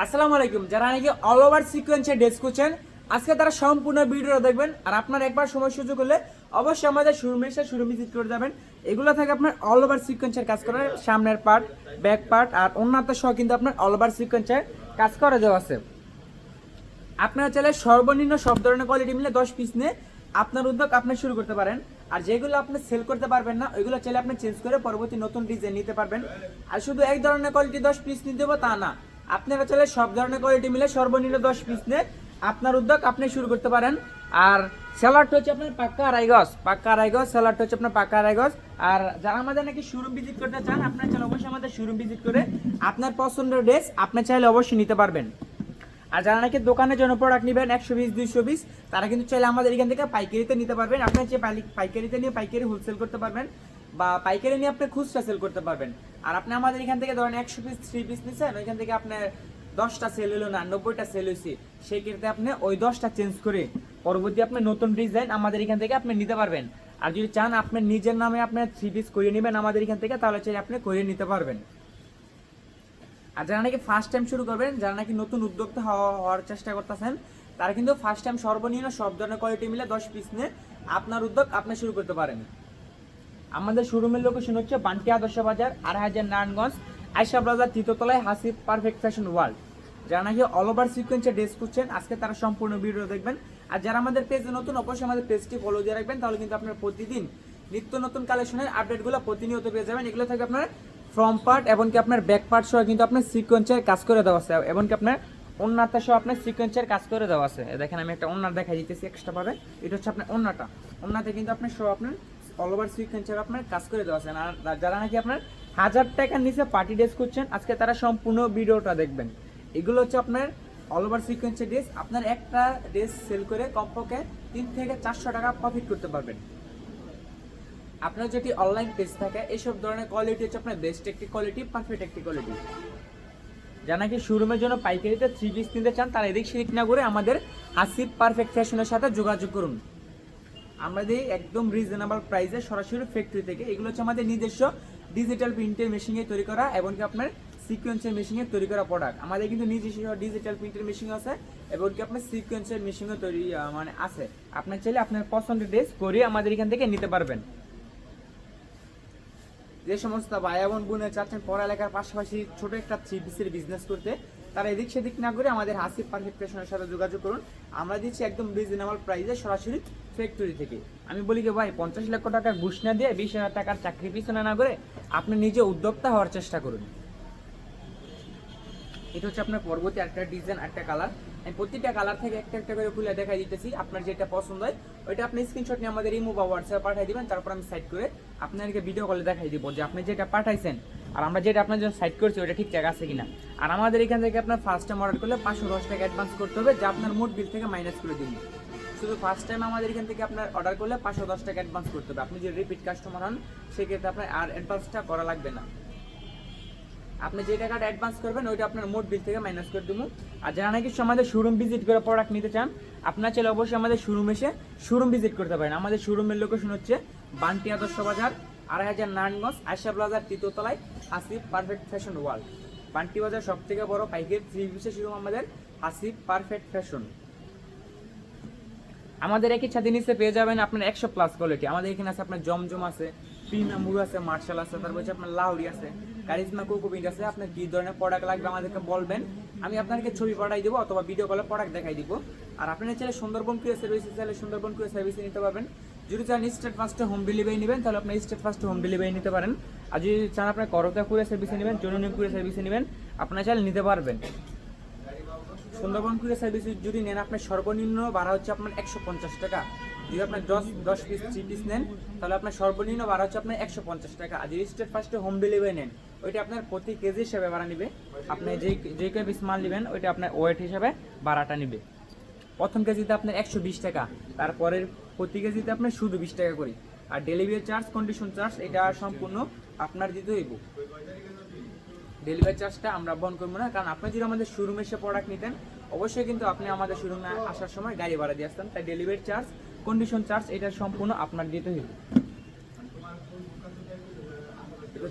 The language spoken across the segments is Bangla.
আসসালামু আলাইকুম। যারা নাকি অল ওভার সিকোয়েন্সের ড্রেস করছেন আজকে তারা সম্পূর্ণ ভিডিওটা দেখবেন। আর আপনার একবার সময় সুযোগ হলে অবশ্যই আমাদের শোরুমে এসে শোরুম ভিজিট করে যাবেন। এগুলো থেকে আপনার অল ওভার সিকোয়েন্সের কাজ করার সামনের পার্ট, ব্যাক পার্ট আর অন্যান্য সহ কিন্তু আপনার অল ওভার সিকোয়েন্সের কাজ করে দেওয়া আছে। আপনারা চাইলে সর্বনিম্ন সব ধরনের কোয়ালিটি মিলে 10 পিস নিয়ে আপনার উদ্যোগ আপনি শুরু করতে পারেন। আর যেগুলো আপনি সেল করতে পারবেন না ওইগুলো চাইলে আপনি চেঞ্জ করে পরবর্তী নতুন ডিজাইন নিতে পারবেন। আর শুধু এক ধরনের কোয়ালিটি 10 পিস নিতে হবে তা না, আপনারা চাইলে সব ধরনের কোয়ালিটি মিলে সর্বনিম্ন 10 পিস নিয়ে আপনার উদ্যোগ আপনি শুরু করতে পারেন। আর সেলারটা হচ্ছে আপনার পাক্কা আড়াই গজ সেলারটা হচ্ছে আপনার পাক্কা আড়াই গজ। আর যারা আমাদের নাকি শোরুম ভিজিট করতে চান আপনারা চাইলে অবশ্যই আমাদের শোরুম ভিজিট করে আপনার পছন্দের ড্রেস আপনি চাইলে অবশ্যই নিতে পারবেন। আর যারা নাকি দোকানের জন্য প্রোডাক্ট নেবেন 120-220 তারা কিন্তু চাইলে আমাদের এখান থেকে পাইকারিতে নিতে পারবেন। আপনার যে পাইকারিতে নিয়ে পাইকারি হোলসেল করতে পারবেন বা পাইকারি নিয়ে আপনি খুচরা সেল করতে পারবেন। আর আপনি আমাদের এখান থেকে ধরেন 100 পিস 3 পিস নিচ্ছেন, ওইখান থেকে আপনার 10টা সেল হলো না 90টা সেল হয়েছে, সেই ক্ষেত্রে আপনি ওই 10টা চেঞ্জ করে পরবর্তী আপনার নতুন ডিজাইন আমাদের এখান থেকে আপনি নিতে পারবেন। আর যদি চান আপনার নিজের নামে আপনার 3 পিস করিয়ে নেবেন আমাদের এখান থেকে, তাহলে চাইলে আপনি করিয়ে নিতে পারবেন। আর যারা নাকি ফার্স্ট টাইম শুরু করবেন, যারা নাকি নতুন উদ্যোক্তা হওয়ার চেষ্টা করতেছেন, তারা কিন্তু ফার্স্ট টাইম সর্বনিম্ন সব ধরনের কোয়ালিটি মিলে 10 পিস নিয়ে আপনার উদ্যোগ আপনি শুরু করতে পারেন। আমাদের শোরুমের লোকেশন হচ্ছে বান্টি আদর্শ বাজার 8000 নারায়ণগঞ্জ আয়শা প্লাজা তৃতীয়তলায় হাসিব পারফেক্ট ফ্যাশন ওয়ার্ল্ড। যারা নাকি অল ওভার সিকোয়েন্সে ড্রেস করছেন আজকে তারা সম্পূর্ণ ভিডিও দেখবেন। আর যারা আমাদের পেজে নতুন অবশ্যই আমাদের পেজটি ফলো দিয়ে রাখবেন, তাহলে কিন্তু আপনার প্রতিদিন নিত্য নতুন কালেকশনের আপডেটগুলো প্রতিনিয়ত পেয়ে যাবেন। এগুলো থেকে আপনার ফ্রম পার্ট এবং কি আপনার ব্যাক পার্ট সহ কিন্তু আপনার সিকোয়েন্সের কাজ করে দেওয়া আছে এবং কি আপনার ওন্নাটা সহ আপনার সিকোয়েন্সের কাজ করে দেওয়া আছে। দেখেন আমি একটা ওন্নার দেখাই দিতেছি এক্সট্রা পাবে, এটা হচ্ছে আপনার ওন্নাতে কিন্তু আপনার সহ আপনার অল ওভার সিকোয়েন্সের আপনার কাজ করে দেওয়া আছে। আর যারা নাকি আপনার 1000 টাকার নিচে পার্টি ড্রেস করছেন আজকে তারা সম্পূর্ণ ভিডিওটা দেখবেন। এগুলো হচ্ছে আপনার অল ওভার সিকোয়েন্সের ড্রেস। আপনার একটা ড্রেস সেল করে কমপক্ষে 3 থেকে 400 টাকা প্রফিট করতে পারবেন। আপনার যদি অনলাইন পেজ থাকে এইসব ধরনের কোয়ালিটি হচ্ছে আপনার বেস্ট একটি কোয়ালিটি, পারফেক্ট একটি কোয়ালিটি। যারা নাকি শোরুমের জন্য পাইকারিতে 3 পিস নিতে চান তারা এদিক সেদিক না করে আমাদের হাসিব পারফেক্ট ফ্যাশনের সাথে যোগাযোগ করুন। আমরা দিই একদম রিজনেবল প্রাইসে সরাসরি ফ্যাক্টরি থেকে। এগুলো হচ্ছে আমাদের নিজস্ব ডিজিটাল প্রিন্টের মেশিনে তৈরি করা এবং কি আপনার সিকোয়েন্সের মেশিনে তৈরি করা প্রোডাক্ট। আমাদের কিন্তু নিজস্ব ডিজিটাল প্রিন্টের মেশিন আছে এবং কি আপনার সিকোয়েন্সের মেশিনও তৈরি মানে আছে। আপনার চাইলে আপনার পছন্দের ড্রেস করে আমাদের এখান থেকে নিতে পারবেন। যে সমস্ত ভাই বোন বোনে চাচ্ছেন পড়ালেখার পাশাপাশি ছোট একটা 3 পিসের বিজনেস করতে, তারা এদিক সেদিক না করে আমাদের হাসিব পারফেক্ট ফ্যাশনের সাথে যোগাযোগ করুন। আমরা দিচ্ছি একদম রিজনেবল প্রাইসে সরাসরি ফ্যাক্টরি থেকে। আমি বলি যে ভাই 50 লক্ষ টাকার ঘুষ না দিয়ে 20,000 টাকার চাকরি পিছনে না করে আপনি নিজে উদ্যোক্তা হওয়ার চেষ্টা করুন। এটা হচ্ছে আপনার পরবর্তী একটা ডিজাইন, একটা কালার। আমি প্রতিটা কালার থেকে একটা একটা করে খুলে দেখাই দিতেছি। আপনার যেটা পছন্দ হয় ওইটা আপনি স্ক্রিনশট নিয়ে আমাদের ইমো বা হোয়াটসঅ্যাপে পাঠিয়ে দিবেন। তারপর আমি সাইড করে আপনাদেরকে ভিডিও কলে দেখাই দিব যে আপনি যেটা পাঠাইছেন আর আমরা যেটা আপনার জন্য সাইড করছি ওইটা ঠিকঠাক আছে কিনা। আর আমাদের এখান থেকে আপনার ফার্স্ট টাইম অর্ডার করলে 510 টাকা অ্যাডভান্স করতে হবে, যা আপনার মোট বিল থেকে মাইনাস করে দিন। শুধু ফার্স্ট টাইম আমাদের এখান থেকে আপনার অর্ডার করলে 510 টাকা অ্যাডভান্স করতে হবে। আপনি যদি রিপিট কাস্টমার হন সেক্ষেত্রে আপনার আর অ্যাডভান্সটা করা লাগবে না। আপনি যে টাকাটা অ্যাডভান্স করবেন ওইটা আপনার মোট বিল থেকে মাইনাস করে দেবো। আর যারা নাকি আমাদের শোরুম ভিজিট করে প্রোডাক্ট নিতে চান আপনার চাইলে অবশ্যই আমাদের শোরুম এসে শোরুম ভিজিট করতে পারেন। আমাদের শোরুমের লোকেশন হচ্ছে বান্টি আদর্শ বাজার 8000 নারায়ণগঞ্জ আয়শা প্লাজা তৃতীয়তলায় Hasib perfect fashion world. Banti Bazar সব থেকে বড় পাইকারি 3 পিসের শোরুম আমাদের হাসিব পারফেক্ট ফ্যাশন। আমাদের একই ছাদে নিচে পেয়ে যাবেন আপনার 100+ কোয়ালিটি। আমাদের এখানে আছে আপনার জমজম আছে, প্রিমিয়াম মুগ আছে, মার্শাল আছে, তারপর হচ্ছে আপনার লাউরি আছে, কারিজমা কোকোপিট আছে। আপনার কি ধরনের প্রোডাক্ট লাগবে আমাদেরকে বলবেন, আমি আপনাকে ছবি পাঠাই দেবো অথবা ভিডিও কলে প্রোডাক্ট দেখাই দিব। আর আপনারা চাইলে সুন্দরবন কুরিয়ার সার্ভিস চাইলে সুন্দরবন কুরিয়ার সার্ভিসে নিতে পারবেন। যদি চান স্টেট ফার্স্টে হোম ডেলিভারি নেবেন তাহলে আপনি স্টেট ফার্স্টে হোম ডেলিভারি নিতে পারেন। আর যদি চান আপনার করতা কুরিয়ার সার্ভিসে নেবেন, জননী কুরিয়ার সার্ভিসে নেবেন, আপনারা চাইলে নিতে পারবেন। সুন্দরবন কুরিয়ার সার্ভিস যদি নেন আপনার সর্বনিম্ন ভাড়া হচ্ছে আপনার 150 টাকা। যদি আপনার 10 পিস 3 পিস নেন তাহলে আপনার সর্বনিম্ন ভাড়া হচ্ছে আপনার 150 টাকা। আর যদি স্টেট ফার্স্টে হোম ডেলিভারি নেন ওইটা আপনার প্রতি কেজি হিসাবে ভাড়া নেবে। আপনি যে কয় পিস মাল নেবেন ওইটা আপনার ওয়েট হিসাবে ভাড়াটা নেবে। প্রথম কেজিতে আপনার 120 টাকা, তারপরের প্রতি কেজিতে আপনার শুধু 20 টাকা করে। আর ডেলিভারি চার্জ, কন্ডিশন চার্জ এটা সম্পূর্ণ আপনার দিতে হইব। ডেলিভারি চার্জটা আমরা বহন করবো না, কারণ আপনি যদি আমাদের শোরুমে এসে প্রোডাক্ট নিতেন অবশ্যই কিন্তু আপনি আমাদের শোরুমে আসার সময় গাড়ি ভাড়া দিয়ে আসতেন। তাই ডেলিভারি চার্জ, কন্ডিশন চার্জ এটা সম্পূর্ণ আপনার দিতে হইবে।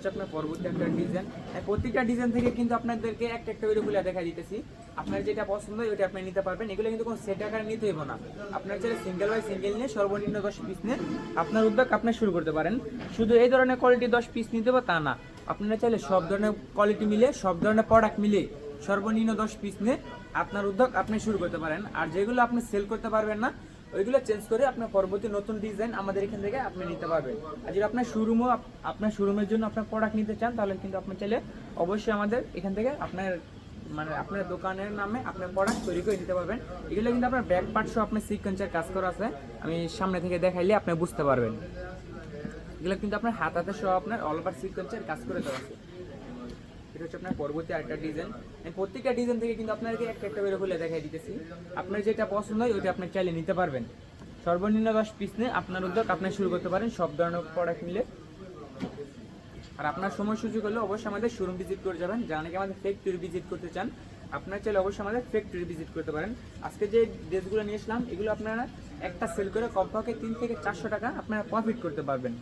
হচ্ছে আপনার পরবর্তী একটা ডিজাইন। প্রত্যেকটা ডিজাইন থেকে কিন্তু আপনাদেরকে একটা একটা করে খুলে দেখা দিতেছি। আপনার যেটা পছন্দ হয় ওইটা আপনি নিতে পারবেন। এগুলো কিন্তু কোনো সেট আকারে নিতে হইব না, আপনার চাইলে সিঙ্গেল বাই সিঙ্গেল নিয়ে সর্বনিম্ন 10 পিস নিয়ে আপনার উদ্যোগ আপনি শুরু করতে পারেন। শুধু এই ধরনের কোয়ালিটি 10 পিস নিতে হবে তা না, আপনারা চাইলে সব ধরনের কোয়ালিটি মিলে সব ধরনের প্রোডাক্ট মিলে সর্বনিম্ন 10 পিস নিয়ে আপনার উদ্যোগ আপনি শুরু করতে পারেন। আর যেগুলো আপনি সেল করতে পারবেন না ওইগুলো চেঞ্জ করে আপনার পরবর্তী নতুন ডিজাইন আমাদের এখান থেকে আপনি নিতে পারবেন। আর যদি আপনার শোরুমও আপনার শোরুমের জন্য আপনার প্রোডাক্ট নিতে চান তাহলে কিন্তু আপনি চাইলে অবশ্যই আমাদের এখান থেকে আপনার দোকানের নামে আপনার প্রোডাক্ট তৈরি করে নিতে পারবেন। এগুলো কিন্তু আপনার ব্যাক পার্ট সহ আপনার সিকোয়েন্সের কাজ করা আছে, আমি সামনে থেকে দেখাইলে আপনি বুঝতে পারবেন। এগুলো কিন্তু আপনার হাতে সহ আপনার অল ওভার সিকোয়েন্সের কাজ করে দেওয়া আছে। এটা হচ্ছে আপনার পরবর্তী আরেকটা ডিজাইন। প্রত্যেকটা ডিজাইন থেকে কিন্তু আপনাকে একটা একটা করে খুলে দেখাই দিতেছি। আপনার যেটা পছন্দ হয় ওইটা আপনি চাইলে নিতে পারবেন। সর্বনিম্ন 10 পিস নিয়ে আপনার উদ্যোগ আপনি শুরু করতে পারেন সব ধরনের প্রোডাক্ট মিলে। আর আপনার সময় সুযোগ হলে অবশ্যই আমাদের শোরুম ভিজিট করে যাবেন। যারা নাকি আমাদের ফ্যাক্টরি ভিজিট করতে চান আপনারা চাইলে অবশ্যই আমাদের ফ্যাক্টরি ভিজিট করতে পারেন। আজকে যে ড্রেসগুলো নিয়ে আসলাম এগুলো আপনারা একটা সেল করে কমপক্ষে 3 থেকে 400 টাকা আপনারা প্রফিট করতে পারবেন।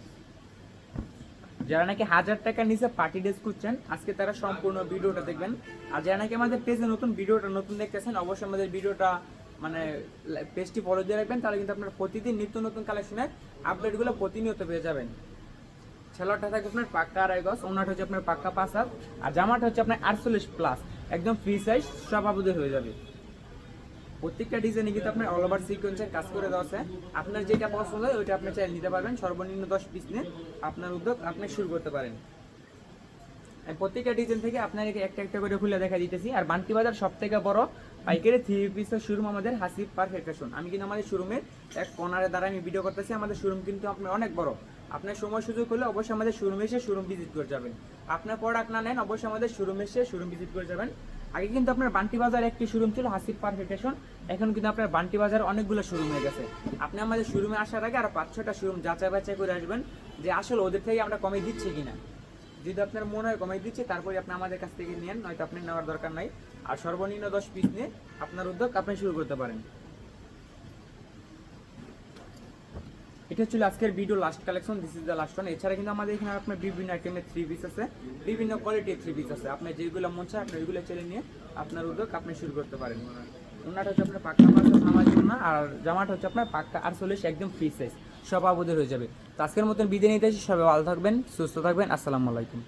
যারা নাকি 1000 টাকার নিচে পার্টি ড্রেস খুঁজছেন আজকে তারা সম্পূর্ণ ভিডিওটা দেখবেন। আর যারা নাকি আমাদের পেজে নতুন দেখতেছেন অবশ্যই আমাদের ভিডিওটা পেজটি ফলো দিয়ে রাখবেন, তাহলে কিন্তু আপনার প্রতিদিন নিত্য নতুন কালেকশনের আপডেটগুলো প্রতিনিয়ত পেয়ে যাবেন। ছেলেটা থাকবে আপনার পাক্কা 2.5 গজ, ওনাটা হচ্ছে আপনার পাক্কা 5 হাত, আর জামাটা হচ্ছে আপনার 48 প্লাস, একদম ফ্রি সাইজ, সব আবুদের হয়ে যাবে। প্রত্যেকটা ডিজাইনে কিন্তু আপনার অল ওভার সিকোয়েন্সের কাজ করে দেওয়া আছে। আপনার যেটা পছন্দ হয় ওইটা আপনি চাইলে নিতে পারবেন। সর্বনিম্ন 10 পিস নিয়ে আপনার উদ্যোগ আপনি শুরু করতে পারেন। প্রত্যেকটা ডিজাইন থেকে আপনাকে একটা একটা করে খুলে দেখা দিতেছি। আর বান্টি বাজার সব থেকে বড় পাইকারি 3 পিসের শোরুম আমাদের হাসিব পারফেক্ট ফ্যাশন। আমি কিন্তু আমাদের শোরুমের এক কর্নারে দ্বারা আমি ভিডিও করতেছি। আমাদের শোরুম কিন্তু আপনার অনেক বড়। আপনার সময় সুযোগ হলে অবশ্যই আমাদের শোরুমে এসে শোরুম ভিজিট করে যাবেন। আপনার প্রোডাক্ট না নেন অবশ্যই আমাদের শোরুমে এসে শোরুম ভিজিট করে যাবেন। আগে কিন্তু আপনার বান্টি বাজার একটি শোরুম ছিল হাসিব পারফেক্ট ফ্যাশন, এখন কিন্তু আপনার বান্টি বাজার অনেকগুলো শোরুম হয়ে গেছে। আপনি আমাদের শোরুমে আসার আগে আরো 5-6টা শোরুম যাচাই বাছাই করে আসবেন যে আসলে ওদের থেকে আমরা কমে দিচ্ছি কিনা। যদি আপনার মনে হয় কমাই দিচ্ছে তারপরে আপনি আমাদের কাছ থেকে নেন, নয়তো আপনি নেওয়ার দরকার নাই। আর সর্বনিম্ন 10 পিস নিয়ে আপনার উদ্যোগ আপনি শুরু করতে পারেন। এটা ছিল আজকের video last collection, this is the last one. এছাড়া কিন্তু আমাদের এখানে আপনার বিভিন্ন আইটেমের 3 পিস আছে, বিভিন্ন কোয়ালিটির 3 পিস আছে। আপনি যেগুলো মন চায় আপনি ওইগুলো চেলে নিয়ে আপনার উদ্যোগ আপনি শুরু করতে পারেন। ওনাটা হচ্ছে আপনার পাক্কা 5 নামাজ জন্য, আর জামাটা হচ্ছে আপনার পাক্কা 48, একদম ফ্রি সাইজ, সব আবুদের হয়ে যাবে। তো আজকের মতন বিদায় নিতে এসে সবাই ভালো থাকবেন, সুস্থ থাকবেন। আসসালামু আলাইকুম।